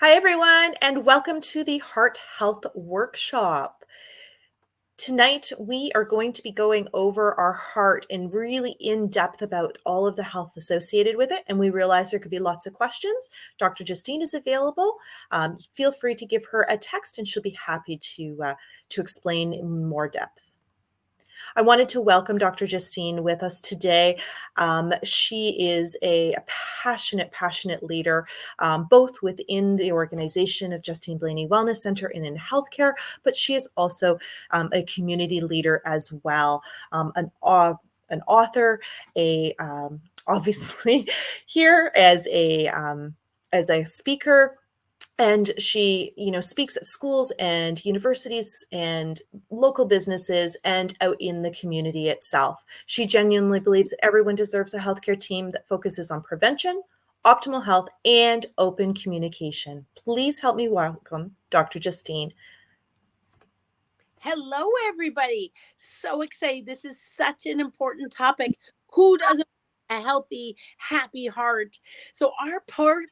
Hi, everyone, and welcome to the Heart Health Workshop. Tonight, we are going to be going over our heart and really in depth about all of the health associated with it. And we realize there could be lots of questions. Dr. Justine is available. Feel free to give her a text and she'll be happy to explain in more depth. I wanted to welcome Dr. Justine with us today. She is a passionate leader, both within the organization of Justine Blainey Wellness Center and in healthcare, but she is also a community leader as well, an author, obviously here as a speaker. And she, speaks at schools and universities and local businesses and out in the community itself. She genuinely believes that everyone deserves a healthcare team that focuses on prevention, optimal health, and open communication. Please help me welcome Dr. Justine. Hello, everybody. So excited. This is such an important topic. Who doesn't want a healthy, happy heart? So our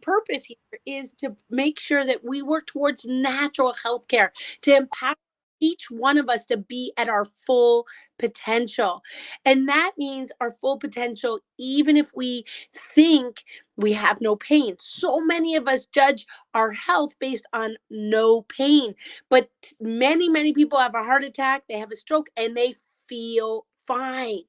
purpose here is to make sure that we work towards natural healthcare, to empower each one of us to be at our full potential. And that means our full potential, even if we think we have no pain. So many of us judge our health based on no pain. But many people have a heart attack, they have a stroke, and they feel fine.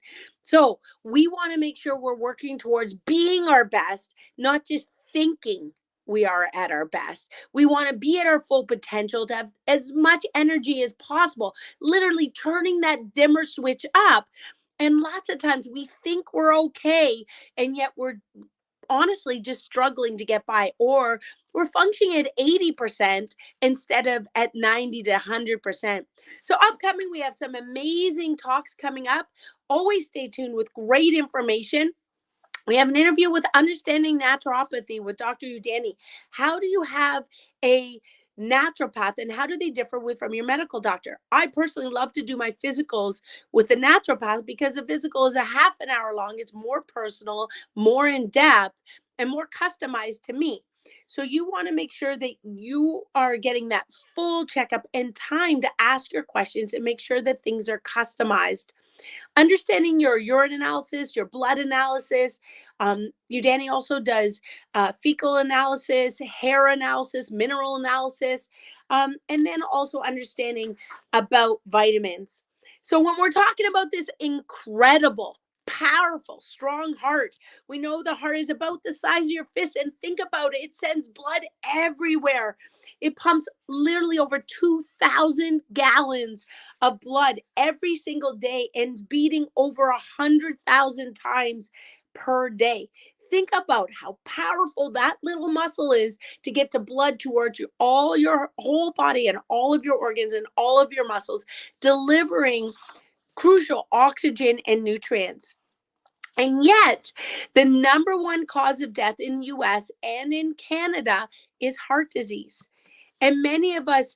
So we want to make sure we're working towards being our best, not just thinking we are at our best. We want to be at our full potential, to have as much energy as possible, literally turning that dimmer switch up. And lots of times we think we're okay, and yet we're honestly just struggling to get by, or we're functioning at 80% instead of at 90 to 100%. So upcoming, we have some amazing talks coming up. Always stay tuned with great information. We have an interview with Understanding Naturopathy with Dr. Udani. How do you have a naturopath and how do they differ from your medical doctor? I personally love to do my physicals with the naturopath because the physical is a half an hour long. It's more personal, more in depth, and more customized to me. So you want to make sure that you are getting that full checkup and time to ask your questions and make sure that things are customized. Understanding your urine analysis, your blood analysis. Udani also does fecal analysis, hair analysis, mineral analysis, and then also understanding about vitamins. So when we're talking about this incredible, powerful, strong heart, we know the heart is about the size of your fist, and think about it, it sends blood everywhere. It pumps literally over 2,000 gallons of blood every single day and beating over 100,000 times per day. Think about how powerful that little muscle is to get to blood towards all your whole body and all of your organs and all of your muscles, delivering crucial oxygen and nutrients. And yet, the number one cause of death in the US and in Canada is heart disease. And many of us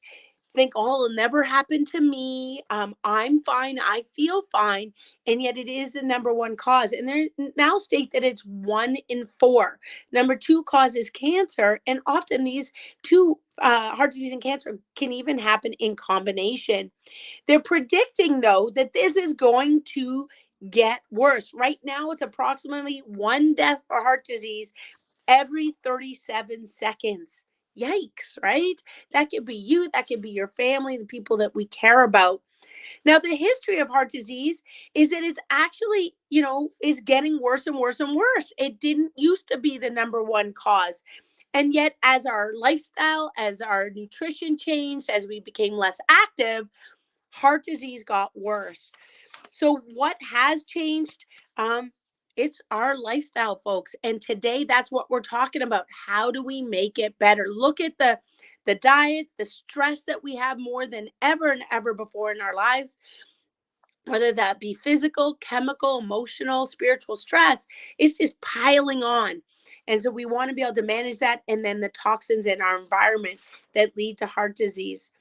think, oh, it'll never happen to me. I'm fine. I feel fine. And yet it is the number one cause. And they now state that it's 1 in 4. Number two cause is cancer. And often these two, heart disease and cancer, can even happen in combination. They're predicting, though, that this is going to get worse. Right now, it's approximately one death for heart disease every 37 seconds. Yikes, right? That could be you, that could be your family, the people that we care about. Now, the history of heart disease is that it's actually, is getting worse and worse and worse. It didn't used to be the number one cause. And yet, as our lifestyle, as our nutrition changed, as we became less active, heart disease got worse. So what has changed? It's our lifestyle, folks. And today that's what we're talking about. How do we make it better? Look at the diet, the stress that we have more than ever and ever before in our lives, whether that be physical, chemical, emotional, spiritual stress. It's just piling on. And so we want to be able to manage that, and then the toxins in our environment that lead to heart disease.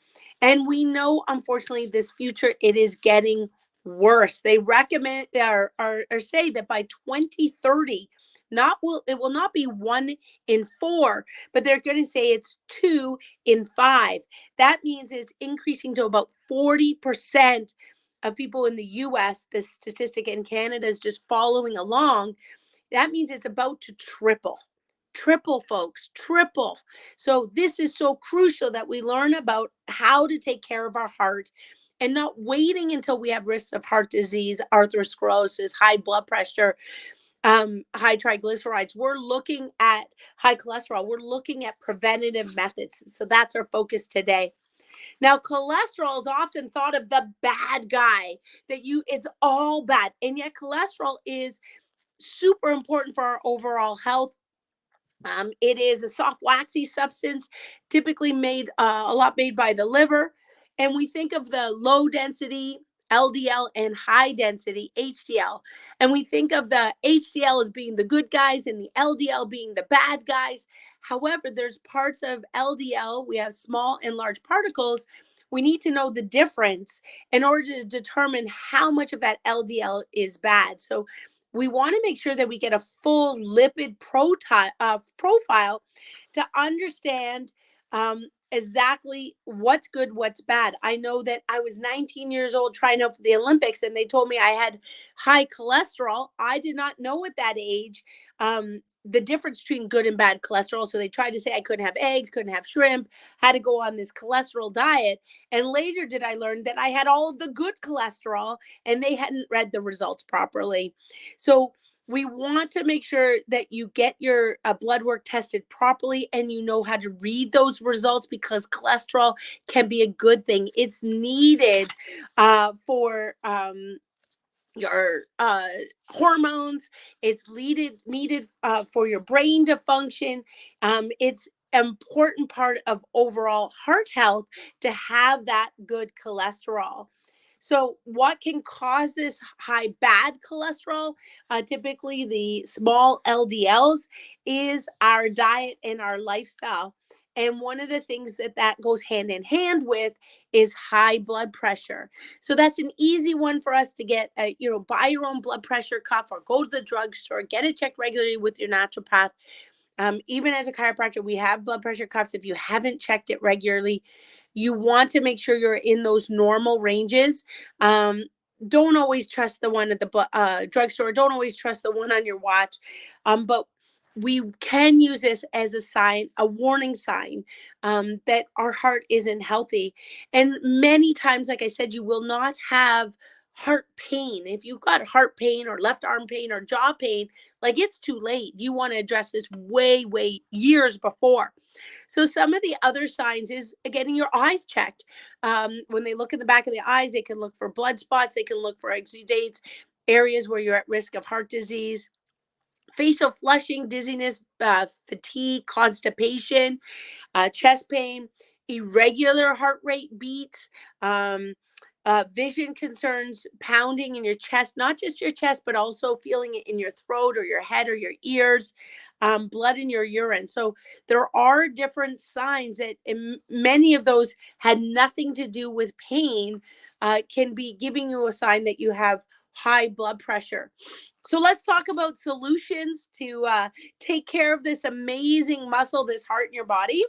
And we know, unfortunately, this future, it is getting worse. They recommend or say that by 2030, It will not be 1 in 4, but they're going to say it's 2 in 5. That means it's increasing to about 40% of people in the US. This statistic in Canada is just following along. That means it's about to triple, folks, triple. So this is so crucial that we learn about how to take care of our heart and not waiting until we have risks of heart disease, atherosclerosis, high blood pressure, high triglycerides. We're looking at high cholesterol. We're looking at preventative methods. So that's our focus today. Now, cholesterol is often thought of the bad guy, it's all bad. And yet cholesterol is super important for our overall health. It is a soft, waxy substance, typically a lot made by the liver. And we think of the low density LDL and high density HDL. And we think of the HDL as being the good guys and the LDL being the bad guys. However, there's parts of LDL, we have small and large particles. We need to know the difference in order to determine how much of that LDL is bad. So we want to make sure that we get a full lipid profile to understand exactly what's good, what's bad. I know that I was 19 years old trying out for the Olympics, and they told me I had high cholesterol. I did not know at that age the difference between good and bad cholesterol. So they tried to say I couldn't have eggs, couldn't have shrimp, had to go on this cholesterol diet. And later did I learn that I had all of the good cholesterol, and they hadn't read the results properly. So we want to make sure that you get your blood work tested properly and you know how to read those results, because cholesterol can be a good thing. It's needed for your hormones. It's needed for your brain to function. It's important part of overall heart health to have that good cholesterol. So what can cause this high bad cholesterol, typically the small LDLs, is our diet and our lifestyle. And one of the things that goes hand in hand with is high blood pressure. So that's an easy one for us to get, buy your own blood pressure cuff or go to the drugstore, get it checked regularly with your naturopath. Even as a chiropractor, we have blood pressure cuffs. If you haven't checked it regularly, you want to make sure you're in those normal ranges. Don't always trust the one at the drugstore. Don't always trust the one on your watch. But we can use this as a sign, a warning sign, that our heart isn't healthy. And many times, like I said, you will not have heart pain. If you've got heart pain or left arm pain or jaw pain, like, it's too late. You want to address this way, years before. So some of the other signs is getting your eyes checked. When they look in the back of the eyes, they can look for blood spots. They can look for exudates, areas where you're at risk of heart disease. Facial flushing, dizziness, fatigue, constipation, chest pain, irregular heart rate beats, vision concerns, pounding in your chest, not just your chest, but also feeling it in your throat or your head or your ears, blood in your urine. So there are different signs that many of those had nothing to do with pain, can be giving you a sign that you have high blood pressure. So let's talk about solutions to take care of this amazing muscle, this heart in your body.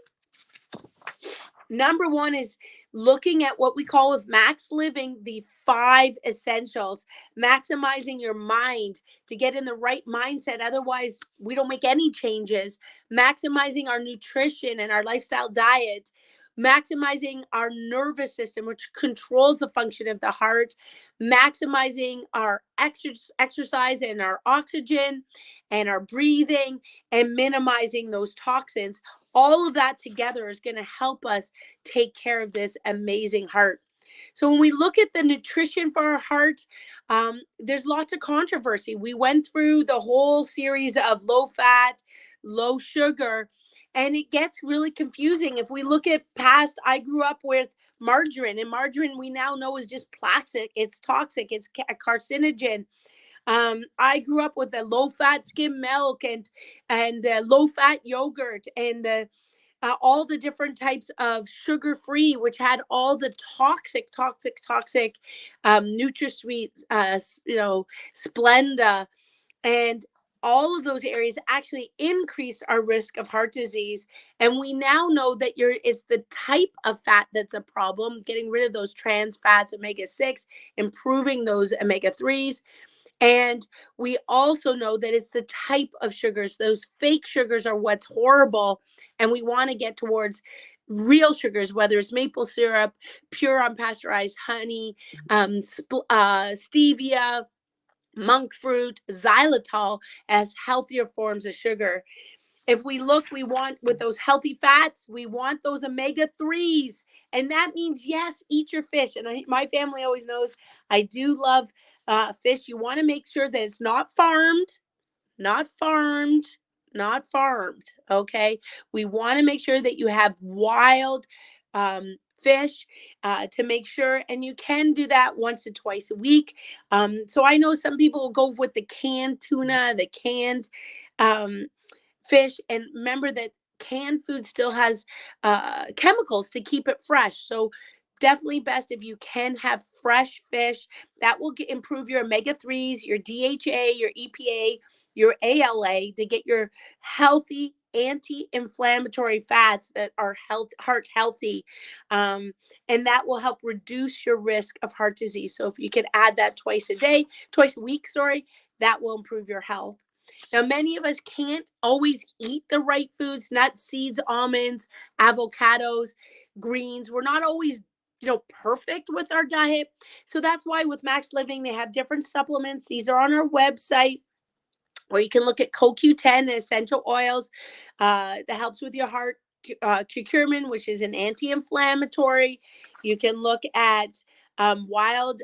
Number one is looking at what we call with MaxLiving the 5 essentials, maximizing your mind to get in the right mindset. Otherwise, we don't make any changes. Maximizing our nutrition and our lifestyle diet, maximizing our nervous system, which controls the function of the heart, maximizing our exercise and our oxygen and our breathing, and minimizing those toxins. All of that together is going to help us take care of this amazing heart. So when we look at the nutrition for our heart, there's lots of controversy. We went through the whole series of low fat, low sugar, and it gets really confusing. If we look at past, I grew up with margarine, and margarine we now know is just plastic. It's toxic. It's a carcinogen. I grew up with the low-fat skim milk and low-fat yogurt and all the different types of sugar-free, which had all the toxic NutraSweet, Splenda, and all of those areas actually increase our risk of heart disease. And we now know that it's the type of fat that's a problem, getting rid of those trans fats, omega-6, improving those omega-3s. And we also know that it's the type of sugars. Those fake sugars are what's horrible. And we want to get towards real sugars, whether it's maple syrup, pure unpasteurized honey, stevia, monk fruit, xylitol as healthier forms of sugar. If we look, we want with those healthy fats, we want those omega-3s. And that means, yes, eat your fish. And my family always knows I do love fish. You want to make sure that it's not farmed, not farmed, not farmed. Okay. We want to make sure that you have wild fish to make sure, and you can do that once to twice a week. So I know some people will go with the canned tuna, the canned um, fish, and remember that canned food still has chemicals to keep it fresh. So definitely best if you can have fresh fish. That will improve your omega-3s, your DHA, your EPA, your ALA, to get your healthy anti-inflammatory fats that are heart healthy, and that will help reduce your risk of heart disease. So if you can add that twice a week, sorry, that will improve your health. Now, many of us can't always eat the right foods: nuts, seeds, almonds, avocados, greens. We're not always, perfect with our diet. So that's why with Max Living, they have different supplements. These are on our website, where you can look at CoQ10 and essential oils that helps with your heart. Curcumin, which is an anti-inflammatory. You can look at wild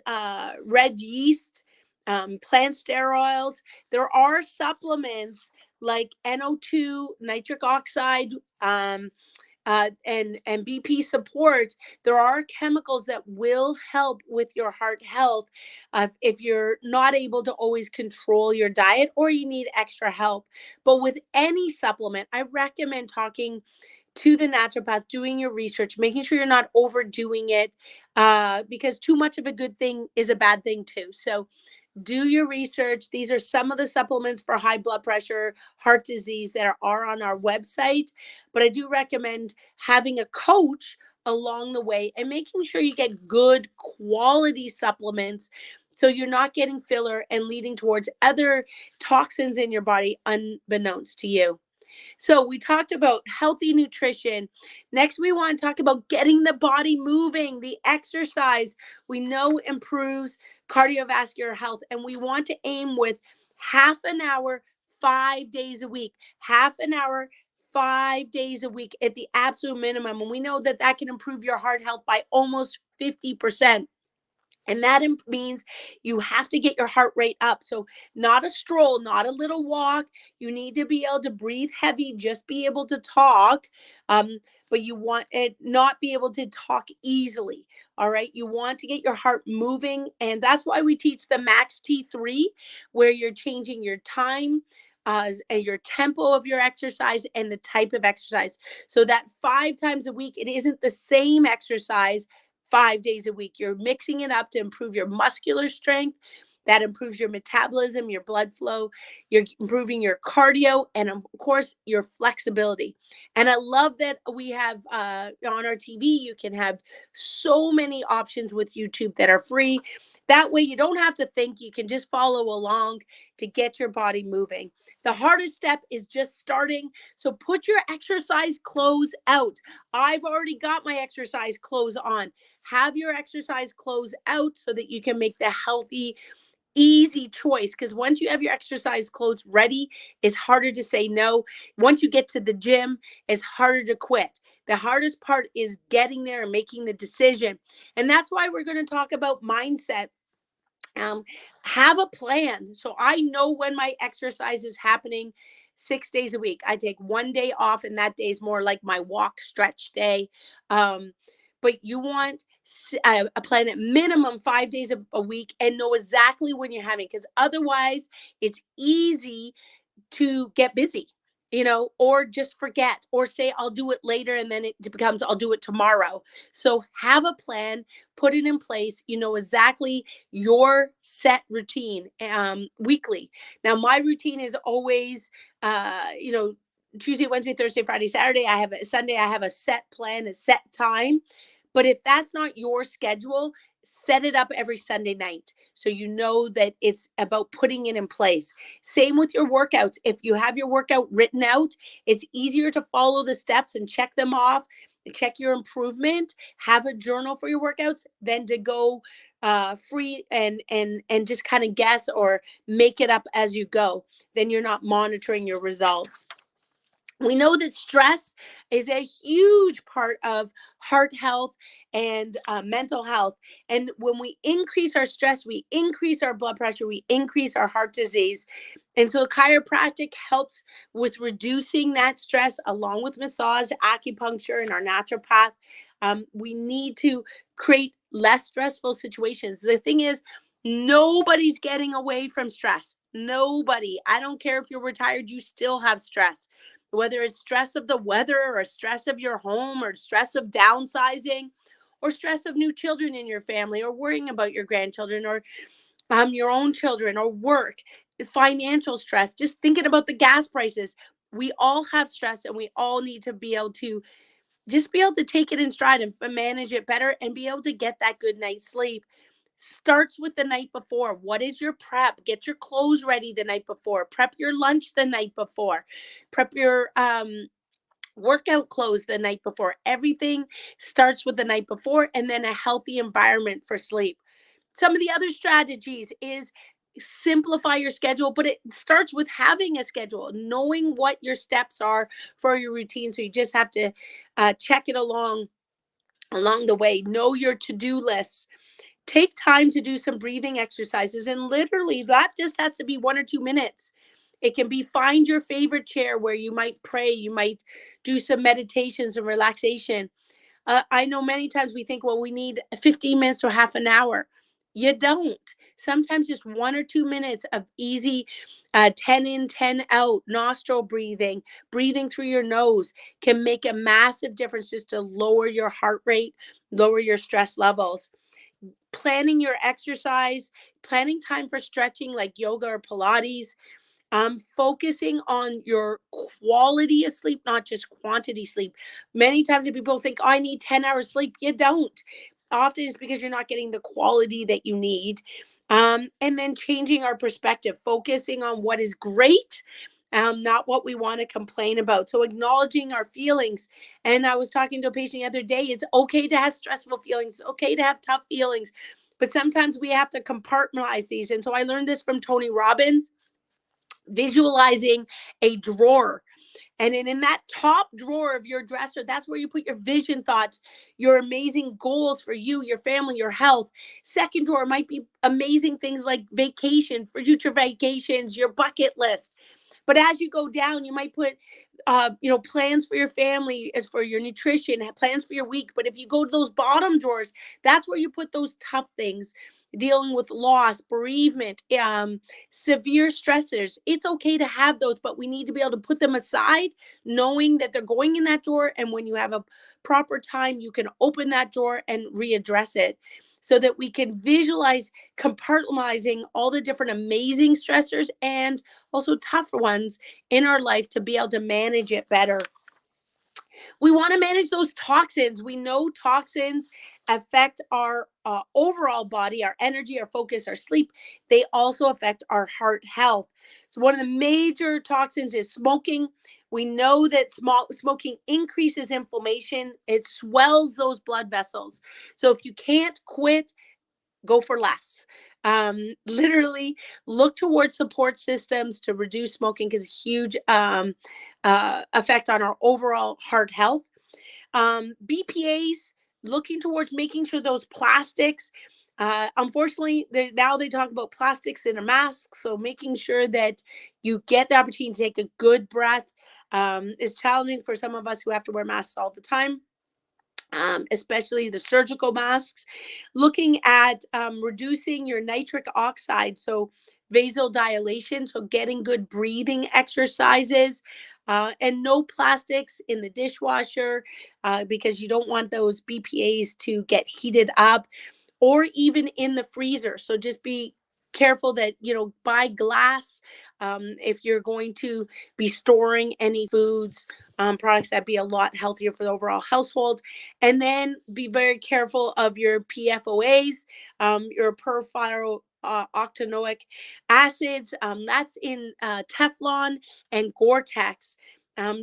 red yeast, plant sterols. There are supplements like NO2, nitric oxide, and BP support. There are chemicals that will help with your heart health if you're not able to always control your diet or you need extra help. But with any supplement, I recommend talking to the naturopath, doing your research, making sure you're not overdoing it, because too much of a good thing is a bad thing too. So do your research. These are some of the supplements for high blood pressure, heart disease that are on our website. But I do recommend having a coach along the way and making sure you get good quality supplements, so you're not getting filler and leading towards other toxins in your body unbeknownst to you. So we talked about healthy nutrition. Next, we want to talk about getting the body moving. The exercise we know improves cardiovascular health, and we want to aim with half an hour, 5 days a week. Half an hour, 5 days a week at the absolute minimum. And we know that that can improve your heart health by almost 50%. And that means you have to get your heart rate up. So, not a stroll, not a little walk. You need to be able to breathe heavy, just be able to talk. Um, but you want it not be able to talk easily. All right. You want to get your heart moving. And that's why we teach the Max T3, where you're changing your time. And your tempo of your exercise and the type of exercise, so that 5 times a week, it isn't the same exercise 5 days a week. You're mixing it up to improve your muscular strength. That improves your metabolism, your blood flow. You're improving your cardio, and of course, your flexibility. And I love that we have on our TV, you can have so many options with YouTube that are free. That way, you don't have to think, you can just follow along to get your body moving. The hardest step is just starting. So put your exercise clothes out. I've already got my exercise clothes on. Have your exercise clothes out so that you can make the healthy, easy choice. Because once you have your exercise clothes ready, it's harder to say no. Once you get to the gym, it's harder to quit. The hardest part is getting there and making the decision. And that's why we're going to talk about mindset. um, have a plan. So I know when my exercise is happening 6 days a week. I take one day off, and that day is more like my walk stretch day. Um, but you want a plan at minimum 5 days a week, and know exactly when you're having, because otherwise it's easy to get busy. or just forget, or say I'll do it later, and then it becomes I'll do it tomorrow. So have a plan, put it in place. You know exactly your set routine weekly. Now my routine is always Tuesday, Wednesday, Thursday, Friday, Saturday. I have a Sunday. I have a set plan, a set time. But if that's not your schedule, set it up every Sunday night so you know that it's about putting it in place. Same with your workouts. If you have your workout written out, it's easier to follow the steps and check them off, check your improvement, have a journal for your workouts than to go free and just kind of guess or make it up as you go. Then you're not monitoring your results. We know that stress is a huge part of heart health and mental health. And when we increase our stress, we increase our blood pressure, we increase our heart disease. And so chiropractic helps with reducing that stress along with massage, acupuncture, and our naturopath. We need to create less stressful situations. The thing is, nobody's getting away from stress. Nobody. I don't care if you're retired, you still have stress, whether it's stress of the weather or stress of your home or stress of downsizing or stress of new children in your family or worrying about your grandchildren or your own children or work, financial stress, just thinking about the gas prices. We all have stress and we all need to be able to just be able to take it in stride and manage it better and be able to get that good night's sleep. Starts with the night before. What is your prep? Get your clothes ready the night before. Prep your lunch the night before. Prep your workout clothes the night before. Everything starts with the night before, and then a healthy environment for sleep. Some of the other strategies is simplify your schedule, but it starts with having a schedule, knowing what your steps are for your routine. So you just have to check it along the way. Know your to-do lists. Take time to do some breathing exercises, and literally that just has to be 1 or 2 minutes. It can be find your favorite chair where you might pray, you might do some meditations and relaxation. I know many times we think, well, we need 15 minutes to half an hour. You don't. Sometimes just 1 or 2 minutes of easy 10 in, 10 out, nostril breathing, breathing through your nose can make a massive difference just to lower your heart rate, lower your stress levels. Planning your exercise, planning time for stretching like yoga or Pilates, focusing on your quality of sleep, not just quantity sleep. Many times people think, oh, I need 10 hours sleep. You don't. Often it's because you're not getting the quality that you need. And then changing our perspective, focusing on what is great, not what we want to complain about. So acknowledging our feelings. And I was talking to a patient the other day. It's okay to have stressful feelings. It's okay to have tough feelings. But sometimes we have to compartmentalize these. And so I learned this from Tony Robbins, visualizing a drawer. And then in that top drawer of your dresser, that's where you put your vision thoughts, your amazing goals for you, your family, your health. Second drawer might be amazing things like vacation, for future vacations, your bucket list. But as you go down, you might put, plans for your family, as for your nutrition, plans for your week. But if you go to those bottom drawers, that's where you put those tough things, dealing with loss, bereavement, severe stressors. It's okay to have those, but we need to be able to put them aside, knowing that they're going in that drawer. And when you have a proper time, you can open that drawer and readdress it so that we can visualize compartmentalizing all the different amazing stressors and also tough ones in our life to be able to manage it better. We want to manage those toxins. We know toxins affect our overall body, our energy, our focus, our sleep. They also affect our heart health. So, one of the major toxins is smoking. We know that smoking increases inflammation, it swells those blood vessels. So, if you can't quit, go for less. Literally look towards support systems to reduce smoking because it's a huge effect on our overall heart health. BPAs, looking towards making sure those plastics, unfortunately, now they talk about plastics in a mask. So making sure that you get the opportunity to take a good breath is challenging for some of us who have to wear masks all the time. Especially the surgical masks, looking at reducing your nitric oxide. So vasodilation, so getting good breathing exercises, and no plastics in the dishwasher, because you don't want those BPAs to get heated up, or even in the freezer. So just be careful that, buy glass if you're going to be storing any foods, products that be a lot healthier for the overall household. And then be very careful of your PFOAs, your perfluoro octanoic acids. That's in Teflon and Gore-Tex.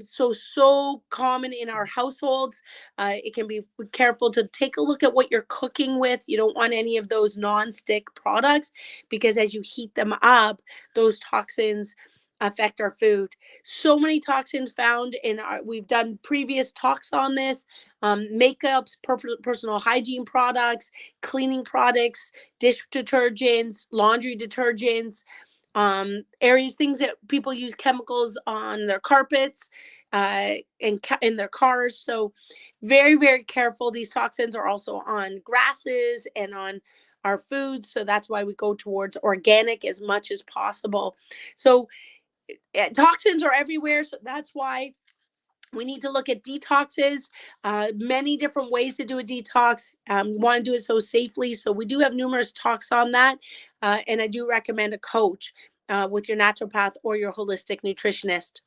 So common in our households. It can be careful to take a look at what you're cooking with. You don't want any of those non-stick products, because as you heat them up, those toxins affect our food. So many toxins found in we've done previous talks on this, makeups, personal hygiene products, cleaning products, dish detergents, laundry detergents, areas, things that people use chemicals on their carpets, and in their cars. So very, very careful. These toxins are also on grasses and on our foods. So that's why we go towards organic as much as possible. So toxins are everywhere. So that's why we need to look at detoxes, many different ways to do a detox. You want to do it so safely. So we do have numerous talks on that. And I do recommend a coach with your naturopath or your holistic nutritionist.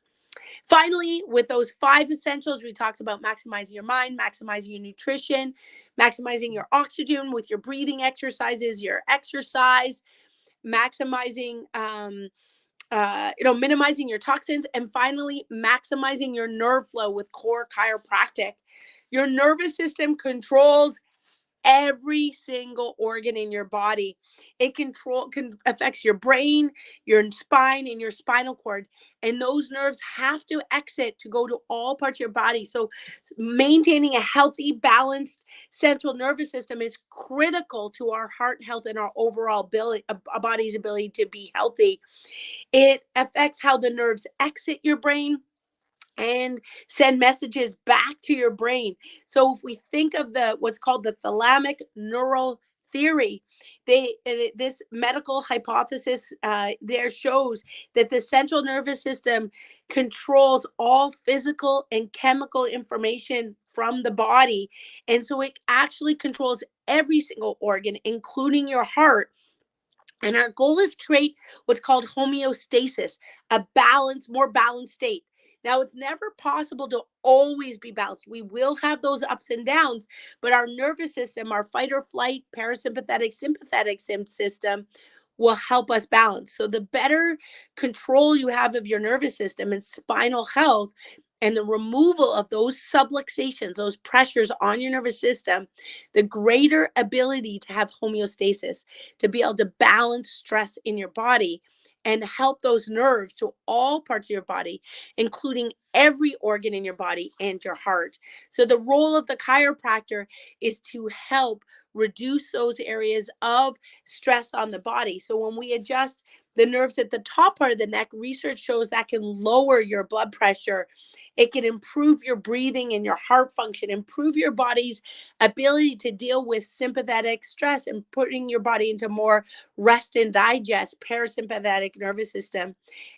Finally, with those 5 essentials, we talked about maximizing your mind, maximizing your nutrition, maximizing your oxygen with your breathing exercises, your exercise, maximizing minimizing your toxins, and finally maximizing your nerve flow with core chiropractic. Your nervous system controls every single organ in your body. It can affects your brain, your spine, and your spinal cord. And those nerves have to exit to go to all parts of your body. So maintaining a healthy, balanced central nervous system is critical to our heart health and our overall body's ability to be healthy. It affects how the nerves exit your brain and send messages back to your brain. So if we think of what's called the thalamic neural theory, this medical hypothesis there shows that the central nervous system controls all physical and chemical information from the body, and so it actually controls every single organ, including your heart. And our goal is to create what's called homeostasis, a more balanced state. Now, it's never possible to always be balanced. We will have those ups and downs, but our nervous system, our fight or flight, parasympathetic, sympathetic system will help us balance. So, the better control you have of your nervous system and spinal health, and the removal of those subluxations, those pressures on your nervous system, the greater ability to have homeostasis, to be able to balance stress in your body and help those nerves to all parts of your body, including every organ in your body and your heart. So, the role of the chiropractor is to help reduce those areas of stress on the body. So, when we adjust the nerves at the top part of the neck, research shows that can lower your blood pressure. It can improve your breathing and your heart function, improve your body's ability to deal with sympathetic stress, and putting your body into more rest and digest, parasympathetic nervous system.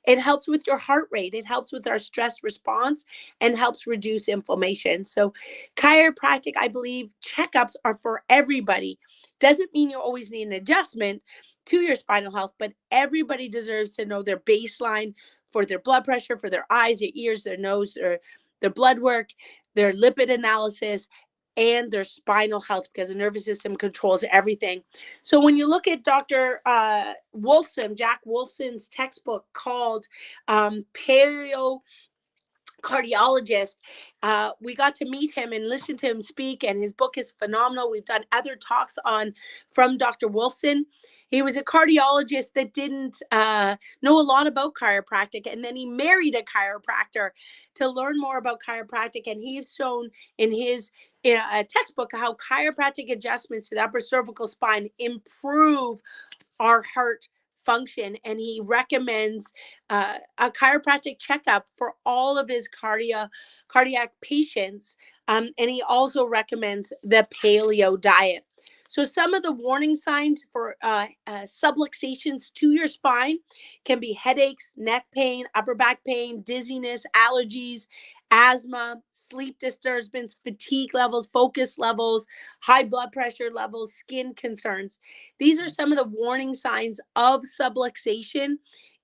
It helps with your heart rate. It helps with our stress response and helps reduce inflammation. So chiropractic, I believe, checkups are for everybody. Doesn't mean you always need an adjustment to your spinal health, but everybody deserves to know their baseline for their blood pressure, for their eyes, their ears, their nose, their blood work, their lipid analysis, and their spinal health, because the nervous system controls everything. So when you look at Dr. Jack Wolfson's textbook called Paleo Cardiologist, we got to meet him and listen to him speak, and his book is phenomenal. We've done other talks from Dr. Wolfson. He was a cardiologist that didn't know a lot about chiropractic, and then he married a chiropractor to learn more about chiropractic. And he's shown in his textbook how chiropractic adjustments to the upper cervical spine improve our heart function, and he recommends a chiropractic checkup for all of his cardiac patients, and he also recommends the paleo diet. So some of the warning signs for subluxations to your spine can be headaches, neck pain, upper back pain, dizziness, allergies, asthma, sleep disturbance, fatigue levels, focus levels, high blood pressure levels, skin concerns. These are some of the warning signs of subluxation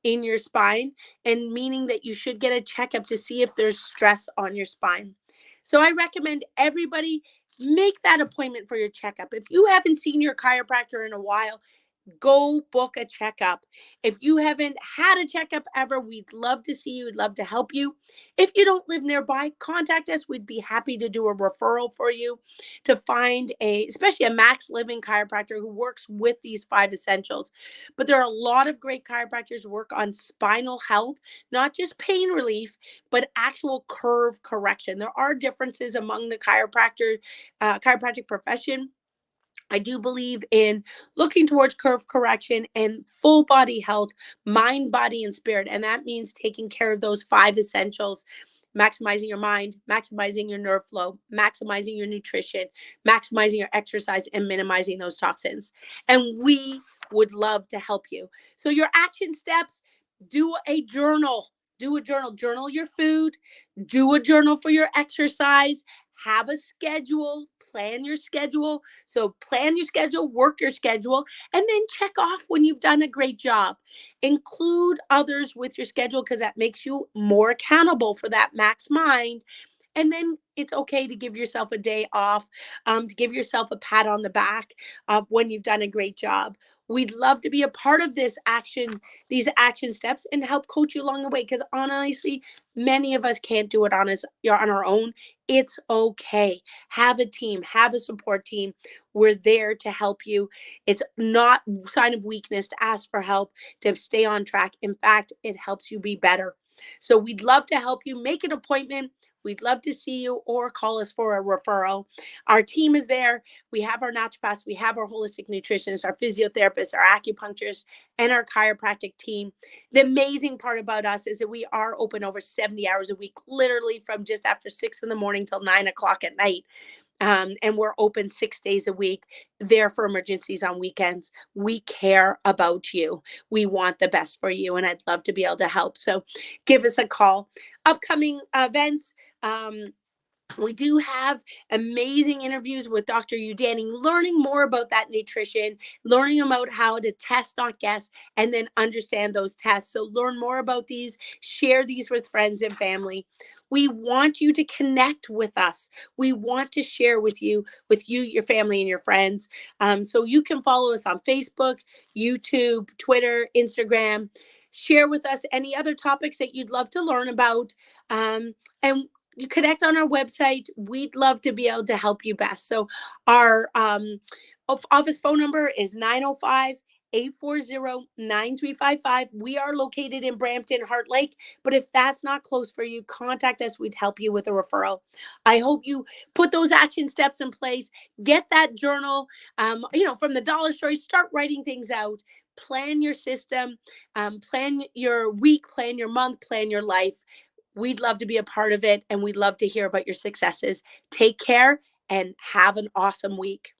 in your spine, and meaning that you should get a checkup to see if there's stress on your spine. So I recommend everybody make that appointment for your checkup. If you haven't seen your chiropractor in a while, go book a checkup. If you haven't had a checkup ever, we'd love to see you. We'd love to help you. If you don't live nearby, contact us. We'd be happy to do a referral for you to find especially a MaxLiving chiropractor who works with these 5 essentials. But there are a lot of great chiropractors who work on spinal health, not just pain relief, but actual curve correction. There are differences among the chiropractic profession. I do believe in looking towards curve correction and full body health, mind, body, and spirit. And that means taking care of those 5 essentials: maximizing your mind, maximizing your nerve flow, maximizing your nutrition, maximizing your exercise, and minimizing those toxins. And we would love to help you. So, your action steps: do a journal. Do a journal. Journal your food. Do a journal for your exercise. Have a schedule. Plan your schedule. So plan your schedule, work your schedule, and then check off when you've done a great job. Include others with your schedule because that makes you more accountable for that max mind. And then it's okay to give yourself a day off, to give yourself a pat on the back when you've done a great job. We'd love to be a part of these action steps, and help coach you along the way. Because honestly, many of us can't do it on our own. It's okay. Have a team, have a support team. We're there to help you. It's not a sign of weakness to ask for help, to stay on track. In fact, it helps you be better. So we'd love to help you. Make an appointment. We'd love to see you, or call us for a referral. Our team is there. We have our naturopaths, we have our holistic nutritionists, our physiotherapists, our acupuncturists, and our chiropractic team. The amazing part about us is that we are open over 70 hours a week, literally from just after 6 in the morning till 9 o'clock at night. And we're open 6 days a week, there for emergencies on weekends. We care about you. We want the best for you, and I'd love to be able to help. So give us a call. Upcoming events. We do have amazing interviews with Dr. Udani, learning more about that nutrition, learning about how to test, not guess, and then understand those tests. So learn more about these, share these with friends and family. We want you to connect with us. We want to share with you, your family, and your friends. So you can follow us on Facebook, YouTube, Twitter, Instagram. Share with us any other topics that you'd love to learn about. And you connect on our website. We'd love to be able to help you best. So our office phone number is 905-840-9355. We are located in Brampton, Heart Lake, but if that's not close for you, contact us. We'd help you with a referral. I hope you put those action steps in place. Get that journal, from the dollar store. Start writing things out. Plan your system, plan your week, plan your month, plan your life. We'd love to be a part of it, and we'd love to hear about your successes. Take care and have an awesome week.